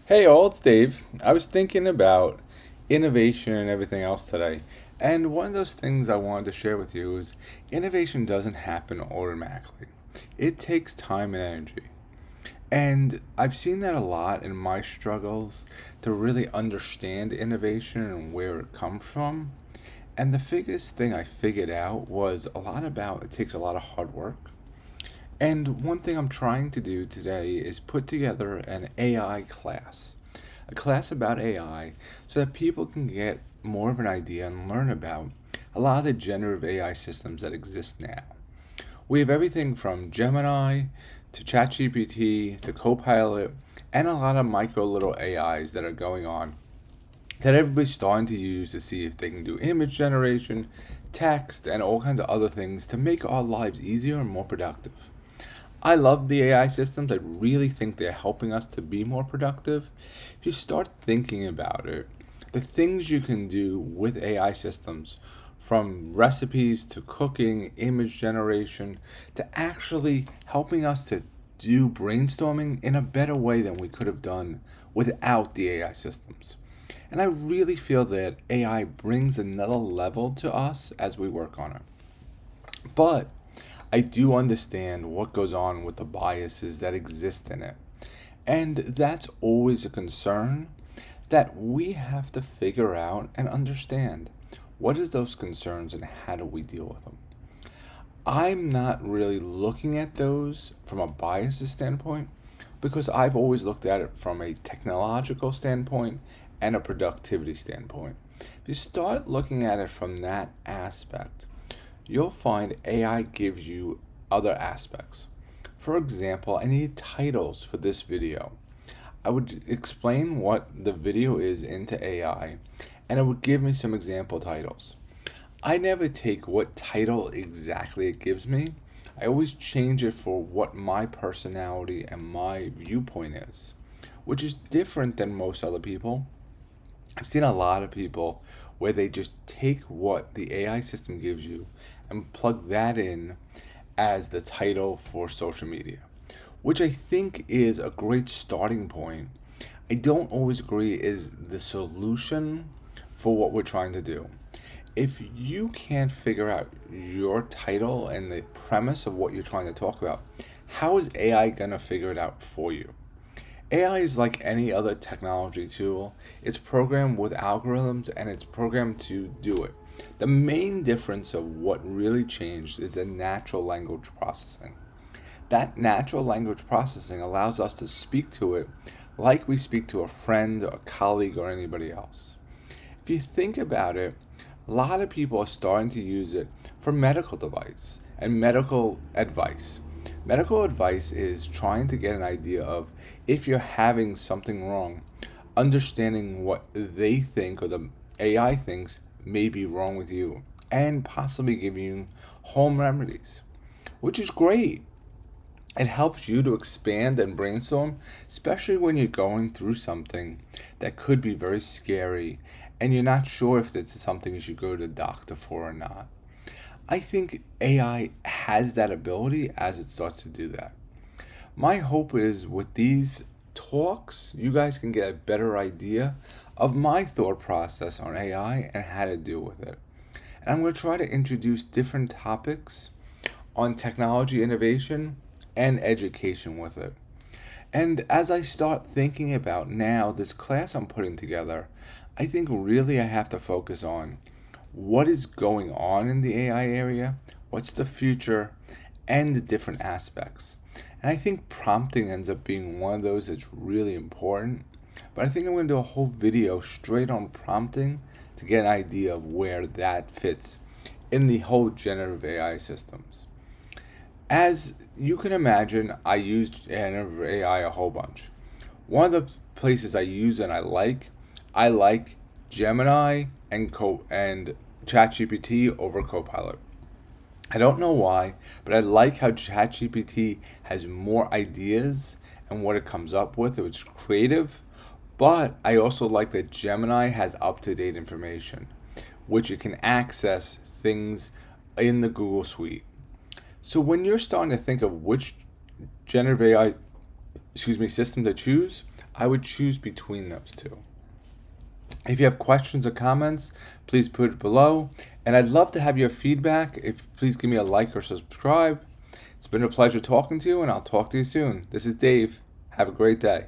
Hey all, it's Dave. I was thinking about innovation and everything else today. And one of those things I wanted to share with you is innovation doesn't happen automatically. It takes time and energy. And I've seen that a lot in my struggles to really understand innovation and where it comes from. And the biggest thing I figured out was a lot about it takes a lot of hard work. And one thing I'm trying to do today is put together an AI class, a class about AI, so that people can get more of an idea and learn about a lot of the generative AI systems that exist now. We have everything from Gemini to ChatGPT to Copilot and a lot of micro little AIs that are going on that everybody's starting to use to see if they can do image generation, text, and all kinds of other things to make our lives easier and more productive. I love the AI systems. I really think they're helping us to be more productive. If you start thinking about it, the things you can do with AI systems, from recipes to cooking, image generation, to actually helping us to do brainstorming in a better way than we could have done without the AI systems. And I really feel that AI brings another level to us as we work on it. But I do understand what goes on with the biases that exist in it. And that's always a concern that we have to figure out and understand. What is those concerns and how do we deal with them? I'm not really looking at those from a biases standpoint because I've always looked at it from a technological standpoint and a productivity standpoint. If you start looking at it from that aspect, you'll find AI gives you other aspects. For example, I need titles for this video. I would explain what the video is into AI and it would give me some example titles. I never take what title exactly it gives me. I always change it for what my personality and my viewpoint is, which is different than most other people. I've seen a lot of people where they just take what the AI system gives you and plug that in as the title for social media, which I think is a great starting point. I don't always agree is the solution for what we're trying to do. If you can't figure out your title and the premise of what you're trying to talk about, how is AI going to figure it out for you? AI is like any other technology tool. It's programmed with algorithms and it's programmed to do it. The main difference of what really changed is the natural language processing. That natural language processing allows us to speak to it like we speak to a friend, a colleague, or anybody else. If you think about it, a lot of people are starting to use it for medical device and medical advice. Medical advice is trying to get an idea of if you're having something wrong, understanding what they think or the AI thinks may be wrong with you, and possibly giving you home remedies, which is great. It helps you to expand and brainstorm, especially when you're going through something that could be very scary and you're not sure if it's something you should go to the doctor for or not. I think AI has that ability as it starts to do that. My hope is with these talks, you guys can get a better idea of my thought process on AI and how to deal with it. And I'm going to try to introduce different topics on technology innovation and education with it. And as I start thinking about now this class I'm putting together, I think really I have to focus on what is going on in the AI area, what's the future, and the different aspects. And I think prompting ends up being one of those that's really important. But I think I'm going to do a whole video straight on prompting to get an idea of where that fits in the whole generative AI systems. As you can imagine, I use generative AI a whole bunch. One of the places I like Gemini and ChatGPT over Copilot. I don't know why, but I like how ChatGPT has more ideas and what it comes up with. It's creative, but I also like that Gemini has up-to-date information, which it can access things in the Google Suite. So when you're starting to think of which generative AI, system to choose, I would choose between those two. If you have questions or comments, please put it below. And I'd love to have your feedback. If please give me a like or subscribe. It's been a pleasure talking to you, and I'll talk to you soon. This is Dave. Have a great day.